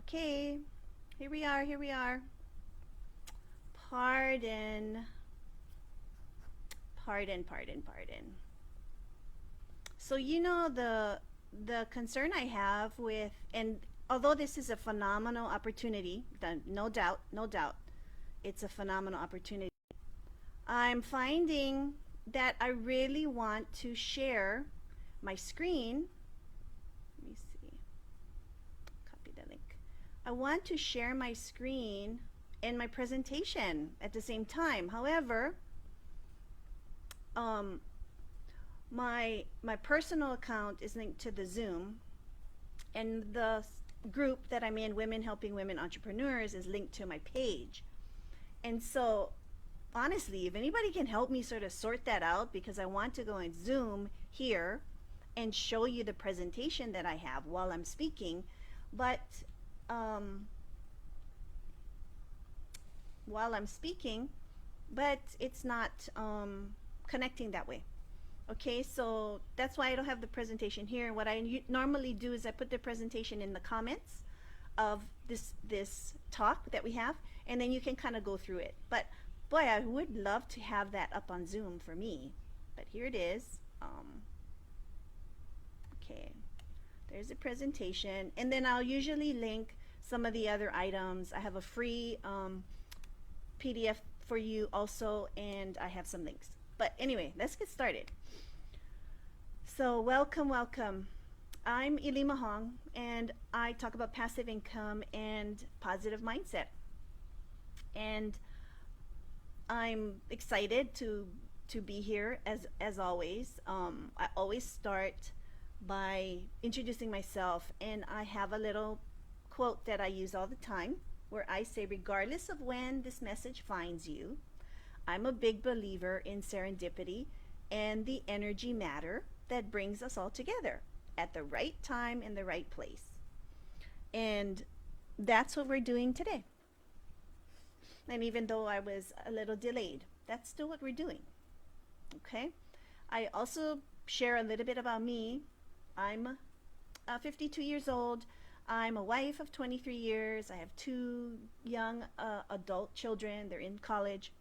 Okay, here we are, here we are. Pardon, pardon. So the concern I have with, and although this is a phenomenal opportunity, no doubt, no doubt, it's a phenomenal opportunity. I'm finding that I really want to share my screen. Let me see. Copy the link. I want to share my screen and my presentation at the same time. However, um, my personal account is linked to the Zoom, and the group that I'm in, Women Helping Women Entrepreneurs, is linked to my page. And so, honestly, if anybody can help me sort of sort that out, because I want to go in Zoom here and show you the presentation that I have while I'm speaking, but um, while I'm speaking, but it's not connecting that way. Okay, so that's why I don't have the presentation here. What I normally do is I put the presentation in the comments of this talk that we have, and then you can kind of go through it. But boy, I would love to have that up on Zoom for me. But here it is. Okay, there's a presentation, and then I'll usually link some of the other items. I have a free PDF for you also, and I have some links. But anyway, let's get started. So welcome, welcome. I'm Ilima Hong, and I talk about passive income and positive mindset. And I'm excited to be here as always. I always start by introducing myself, and I have a little quote that I use all the time where I say, regardless of when this message finds you, I'm a big believer in serendipity and the energy matter that brings us all together at the right time in the right place. And that's what we're doing today. And even though I was a little delayed, that's still what we're doing. Okay? I also share a little bit about me. I'm 52 years old. I'm a wife of 23 years. I have two young adult children. They're in college.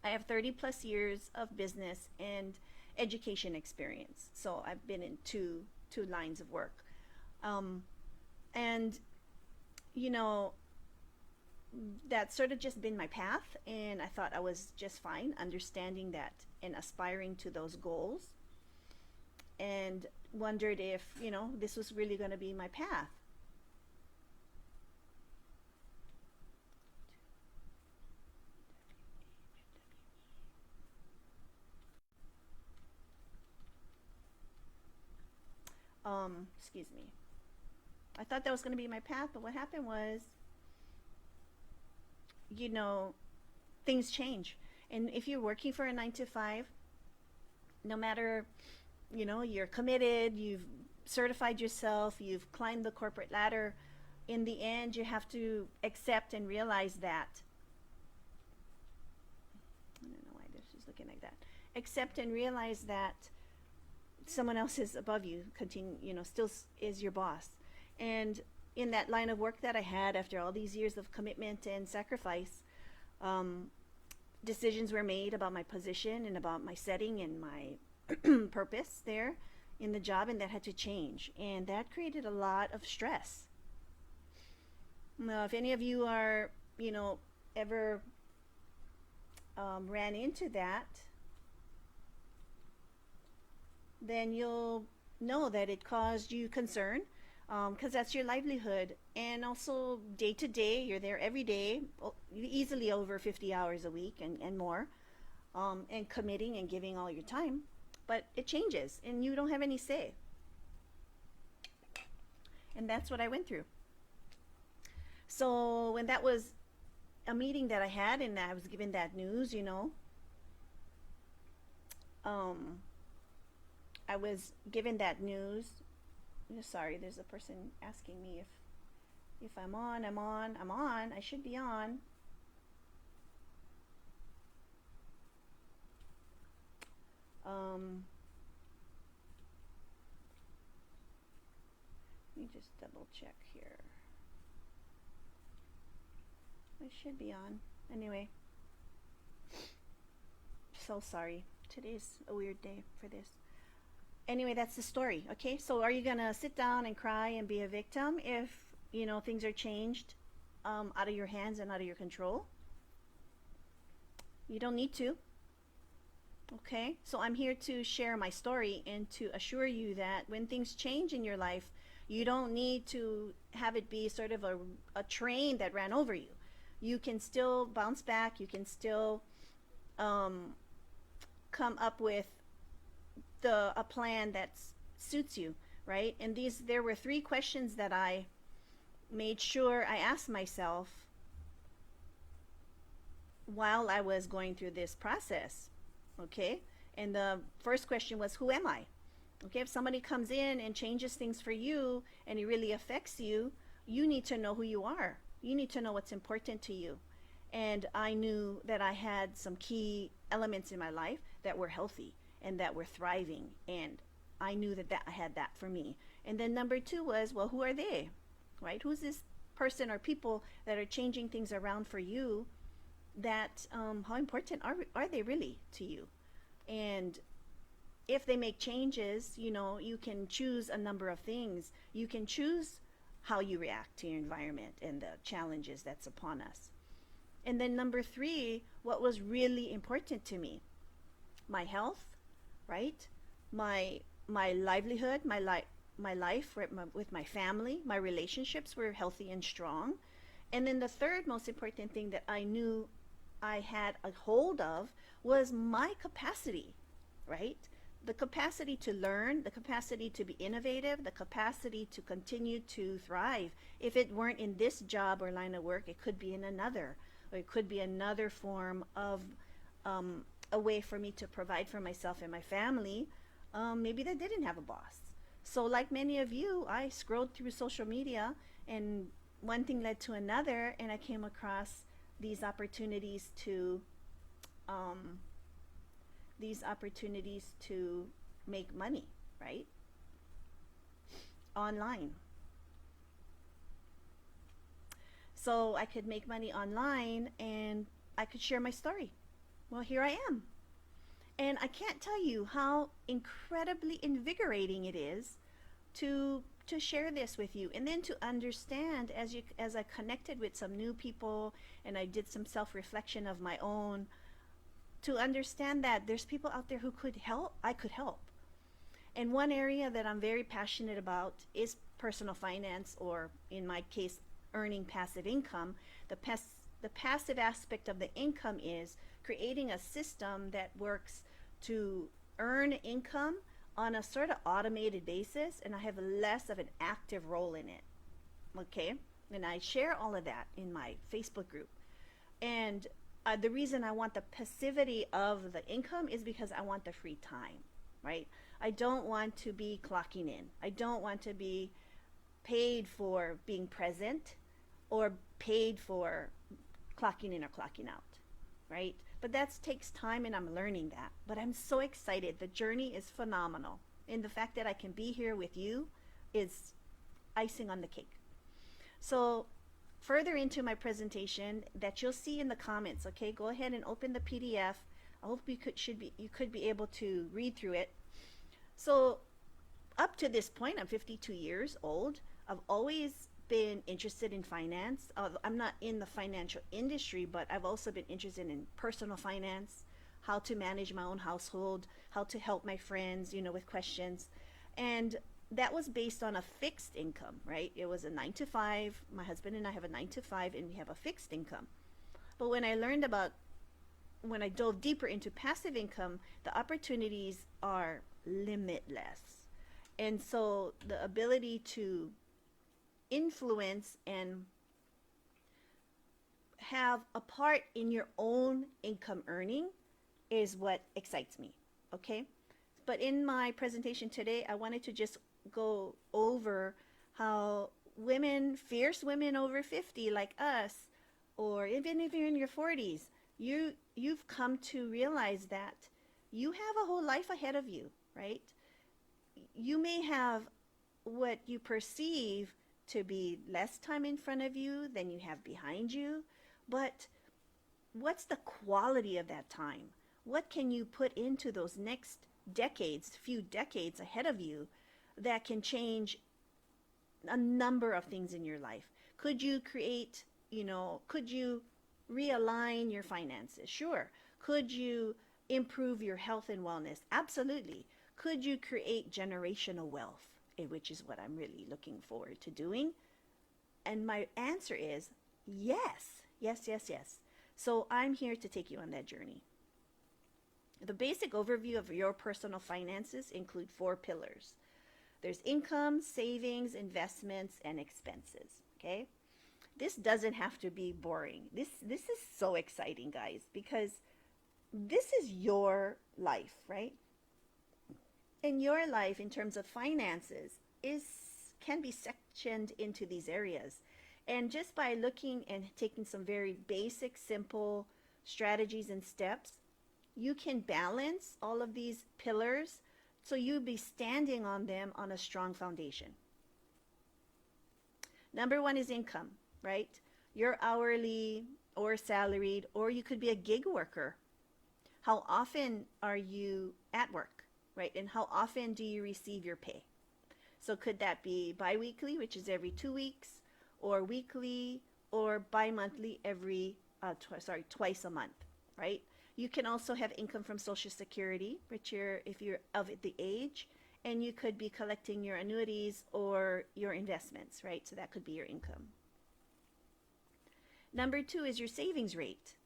I have 30 plus years of business and education experience. So I've been in two lines of work. Um, and you know, that's sort of just been my path, and I thought I was just fine understanding that and aspiring to those goals, and wondered if, this was really going to be my path. Excuse me. I thought that was going to be my path, but what happened was, you know, things change. And if you're working for a 9 to 5, no matter, you're committed, you've certified yourself, you've climbed the corporate ladder, in the end, you have to accept and realize that. I don't know why this is looking like that. Accept and realize that someone else is above you, continue, still is your boss. And in that line of work that I had, after all these years of commitment and sacrifice, um, decisions were made about my position and about my setting and my purpose there in the job, and that had to change. And that created a lot of stress. Now, if any of you are, ever ran into that, then you'll know that it caused you concern, because that's your livelihood. And also, day to day, you're there every day, easily over 50 hours a week and more, and committing and giving all your time. But it changes, and you don't have any say. And that's what I went through. So, when that was a meeting that I had, and I was given that news, um, I was given that news. Sorry, there's a person asking me if I'm on. I'm on. I'm on. I should be on. Let me just double check here. It should be on. Anyway, so sorry. Today's a weird day for this. Anyway, that's the story. Okay, so are you gonna sit down and cry and be a victim if things are changed out of your hands and out of your control? You don't need to. Okay, so I'm here to share my story and to assure you that when things change in your life, you don't need to have it be sort of a train that ran over you. You can still bounce back. You can still um, come up with a plan that suits you, right? And there were three questions that I made sure I asked myself while I was going through this process. Okay, and the first question was, who am I? Okay, if somebody comes in and changes things for you and it really affects you, you need to know who you are. You need to know what's important to you. And I knew that I had some key elements in my life that were healthy and that were thriving, and I knew that I had that for me. And then number two was, well, who are they? Right? Who's this person or people that are changing things around for you? That how important are they really to you? And if they make changes, you can choose a number of things. You can choose how you react to your environment and the challenges that's upon us. And then number three, what was really important to me? My health, right? My livelihood, my life with my family, my relationships were healthy and strong. And then the third most important thing that I knew I had a hold of was my capacity, right? The capacity to learn, the capacity to be innovative, the capacity to continue to thrive. If it weren't in this job or line of work, it could be in another, or it could be another form of a way for me to provide for myself and my family. Maybe they didn't have a boss. So, like many of you, I scrolled through social media, and one thing led to another, and I came across these opportunities to um, make money, right? Online. So I could make money online and I could share my story. Well, here I am. And I can't tell you how incredibly invigorating it is to share this with you, and then to understand as I connected with some new people and I did some self-reflection of my own, to understand that there's people out there who could help. I could help. And one area that I'm very passionate about is personal finance, or in my case, earning passive income. The passive aspect of the income is creating a system that works to earn income on a sort of automated basis, and I have less of an active role in it. Okay? And I share all of that in my Facebook group. And the reason I want the passivity of the income is because I want the free time, right? I don't want to be clocking in. I don't want to be paid for being present or paid for clocking in or clocking out, right? But that takes time, and I'm learning that. But I'm so excited. The journey is phenomenal. And the fact that I can be here with you is icing on the cake. So further into my presentation that you'll see in the comments, okay? Go ahead and open the PDF. I hope you could be able to read through it. So up to this point, I'm 52 years old. I've always been interested in finance. I'm not in the financial industry, but I've also been interested in personal finance, how to manage my own household, how to help my friends, with questions. And that was based on a fixed income, right? It was a 9 to 5. My husband and I have a 9 to 5, and we have a fixed income. But when I dove deeper into passive income, the opportunities are limitless. And so the ability to influence and have a part in your own income earning is what excites me, okay? But in my presentation today, I wanted to just go over how fierce women over 50 like us, or even if you're in your 40s, you've come to realize that you have a whole life ahead of you, right? You may have what you perceive to be less time in front of you than you have behind you, but what's the quality of that time? What can you put into those next decades, few decades ahead of you, that can change a number of things in your life? Could you create, could you realign your finances? Sure. Could you improve your health and wellness? Absolutely. Could you create generational wealth, which is what I'm really looking forward to doing? And my answer is yes, yes, yes, yes. So I'm here to take you on that journey. The basic overview of your personal finances include 4 pillars. There's income, savings, investments, and expenses. Okay? This doesn't have to be boring. This is so exciting, guys, because this is your life, right? And your life in terms of finances can be sectioned into these areas. And just by looking and taking some very basic, simple strategies and steps, you can balance all of these pillars so you'll be standing on them on a strong foundation. Number 1 is income, right? You're hourly or salaried, or you could be a gig worker. How often are you at work, right? And how often do you receive your pay? So could that be biweekly, which is every 2 weeks, or weekly, or bi-monthly twice a month, right? You can also have income from Social Security, which if you're of the age, and you could be collecting your annuities or your investments, right? So that could be your income. Number 2 is your savings rate.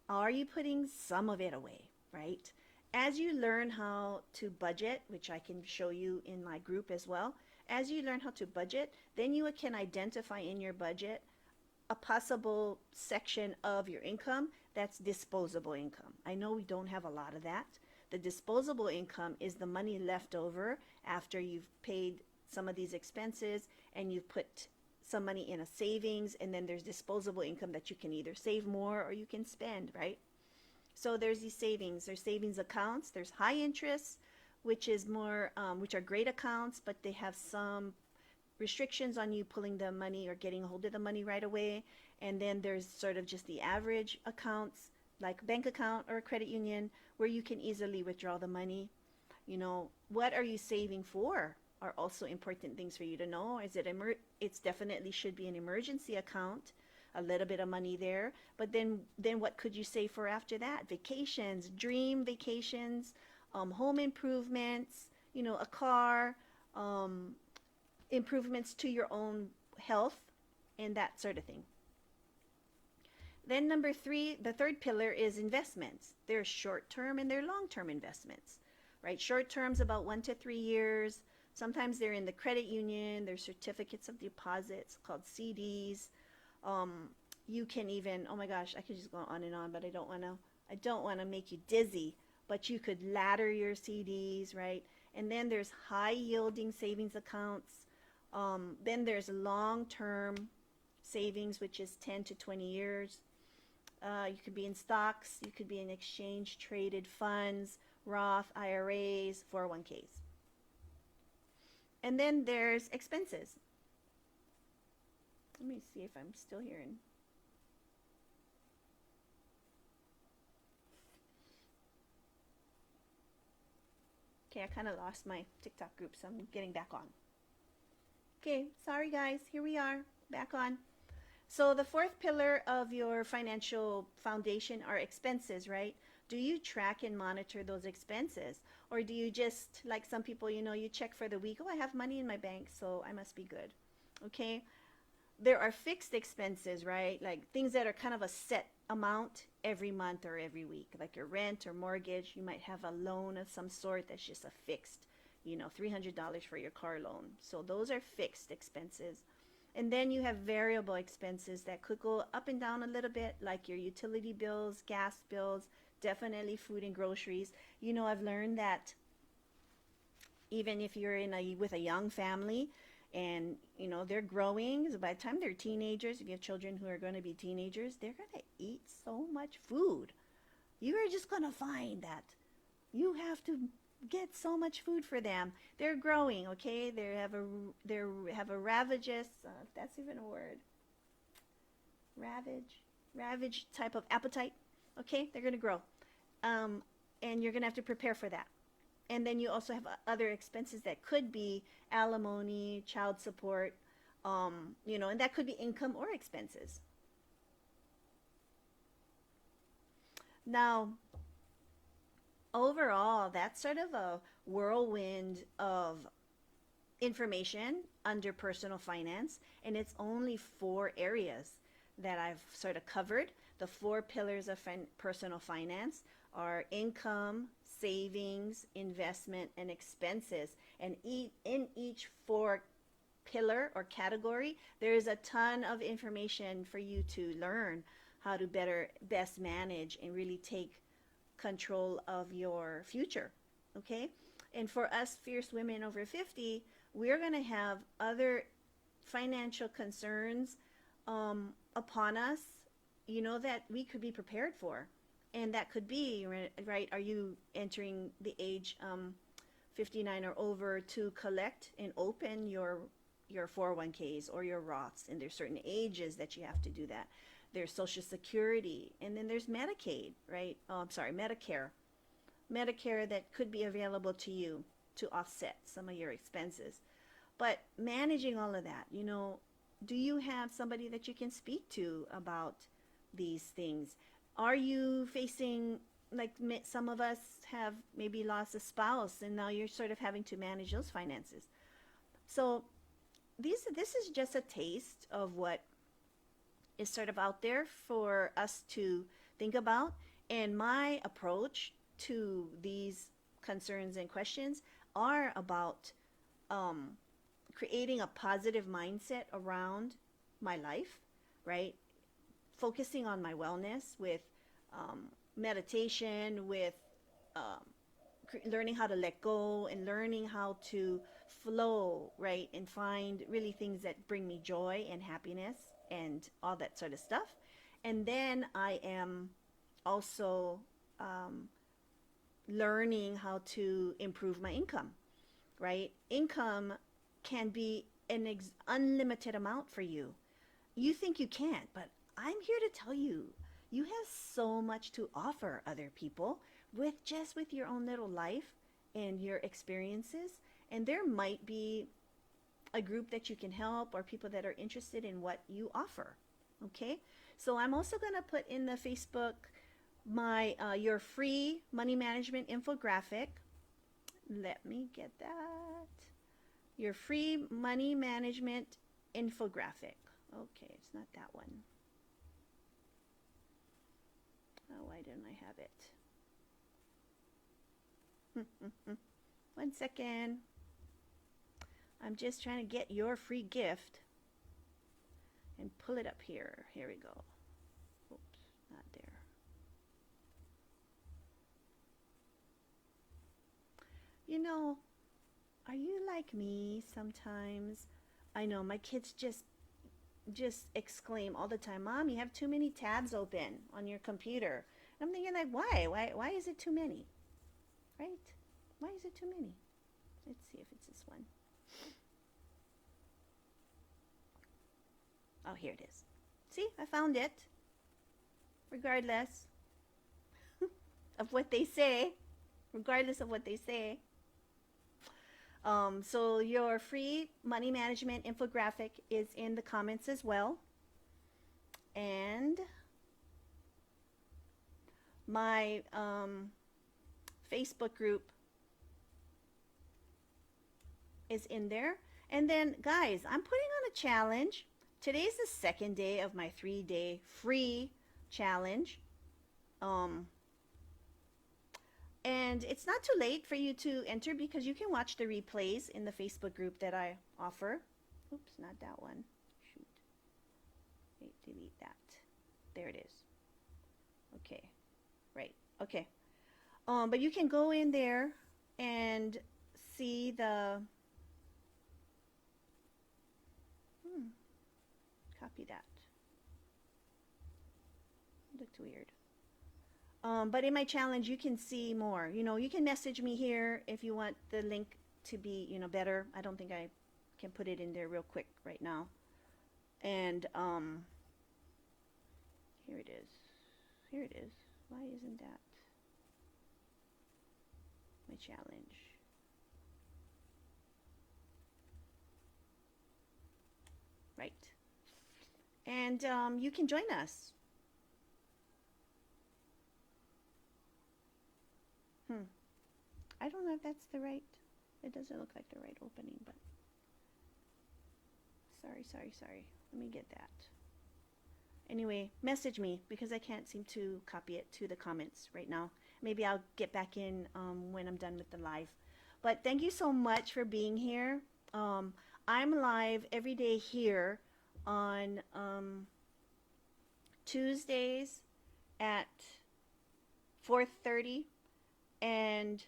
Are you putting some of it away, right? As you learn how to budget, which I can show you in my group as well, as you learn how to budget, then you can identify in your budget a possible section of your income that's disposable income. I know we don't have a lot of that. The disposable income is the money left over after you've paid some of these expenses and you've put some money in a savings, and then there's disposable income that you can either save more or you can spend, right? So there's these savings. There's savings accounts. There's high interest, which is more, which are great accounts, but they have some restrictions on you pulling the money or getting a hold of the money right away. And then there's sort of just the average accounts, like bank account or a credit union, where you can easily withdraw the money. What are you saving for are also important things for you to know. It's definitely should be an emergency account, a little bit of money there, but then what could you save for after that? Vacations, dream vacations, home improvements, a car, improvements to your own health, and that sort of thing. Then number 3, the third pillar is investments. There's short-term and there are long-term investments, right? Short-term's about 1 to 3 years. Sometimes they're in the credit union. There's certificates of deposits called CDs. You can even, oh my gosh, I could just go on and on, but I don't want to make you dizzy, but you could ladder your CDs, right? And then there's high yielding savings accounts. Then there's long-term savings, which is 10 to 20 years. You could be in stocks, you could be in exchange traded funds, Roth, IRAs, 401ks. And then there's expenses. Let me see if I'm still hearing. Okay, I kind of lost my TikTok group, so I'm getting back on. Okay, sorry guys, here we are, back on. So the 4th pillar of your financial foundation are expenses, right? Do you track and monitor those expenses? Or do you just, like some people, you check for the week, oh, I have money in my bank, so I must be good, okay? There are fixed expenses, right? Like things that are kind of a set amount every month or every week, like your rent or mortgage. You might have a loan of some sort that's just a fixed, $300 for your car loan. So those are fixed expenses. And then you have variable expenses that could go up and down a little bit, like your utility bills, gas bills, definitely food and groceries. I've learned that even if you're with a young family and they're growing, so by the time they're teenagers, if you have children who are going to be teenagers, they're going to eat so much food. You are just going to find that you have to get so much food for them. They're growing, okay? They have a ravageous, if that's even a word. Ravage. ravage type of appetite. Okay, they're going to grow. Um, and you're going to have to prepare for that. And then you also have other expenses that could be alimony, child support, and that could be income or expenses. Now, overall, that's sort of a whirlwind of information under personal finance, and it's only four areas that I've sort of covered. The four pillars of personal finance are income, savings, investment, and expenses. And in each four pillar or category, there is a ton of information for you to learn how to best manage and really take control of your future. Okay? And for us fierce women over 50, we're going to have other financial concerns upon us, that we could be prepared for. And that could be, right, are you entering the age 59 or over to collect and open your 401ks or your Roths? And there's certain ages that you have to do that. There's Social Security, and then there's Medicaid, right? Oh, I'm sorry, Medicare. Medicare that could be available to you to offset some of your expenses. But managing all of that, do you have somebody that you can speak to about these things? Are you facing, like some of us have maybe lost a spouse and now you're sort of having to manage those finances? So this is just a taste of what is sort of out there for us to think about. And my approach to these concerns and questions are about creating a positive mindset around my life, right? Focusing on my wellness with meditation, with learning how to let go and learning how to flow, right? And find really things that bring me joy and happiness and all that sort of stuff. And then I am also learning how to improve my income, right? Income can be an unlimited amount for you. You think you can't, but I'm here to tell you, you have so much to offer other people with your own little life and your experiences. And there might be a group that you can help or people that are interested in what you offer. Okay, so I'm also going to put in the Facebook my your free money management infographic. Let me get that. Your free money management infographic. Okay, it's not that one. Oh, why didn't I have it? 1 second. I'm just trying to get your free gift and pull it up here. Here we go. Oops, not there. Are you like me sometimes? I know my kids just exclaim all the time, "Mom, you have too many tabs open on your computer." And I'm thinking, like, why is it too many? Right? Why is it too many? Let's see if it's this one. Oh, here it is. See, I found it. Regardless of what they say. Regardless of what they say. So your free money management infographic is in the comments as well. And my Facebook group is in there. And then, guys, I'm putting on a challenge. Today's the second day of my 3-day free challenge. And it's not too late for you to enter because you can watch the replays in the Facebook group that I offer. Oops, not that one. Shoot. Wait, delete that. There it is. Okay. Right. Okay. But you can go in there and see the... Copy that. It looked weird. But in my challenge, you can see more. You can message me here if you want the link to be, better. I don't think I can put it in there real quick right now. And Here it is. Here it is. Why isn't that my challenge? Right. And you can join us. I don't know if that's the right. It doesn't look like the right opening, but sorry. Let me get that. Anyway, message me because I can't seem to copy it to the comments right now. Maybe I'll get back in when I'm done with the live. But thank you so much for being here. I'm live every day here on Tuesdays at 4:30 and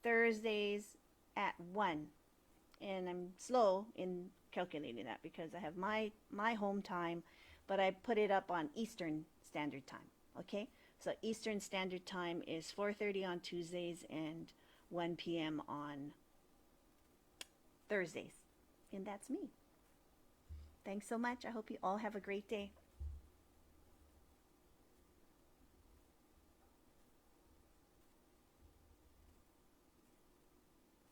Thursdays at 1. And I'm slow in calculating that because I have my home time, but I put it up on Eastern Standard Time. Okay, so Eastern Standard Time is 4:30 on Tuesdays and 1 p.m. on Thursdays, and that's me. Thanks so much. I hope you all have a great day.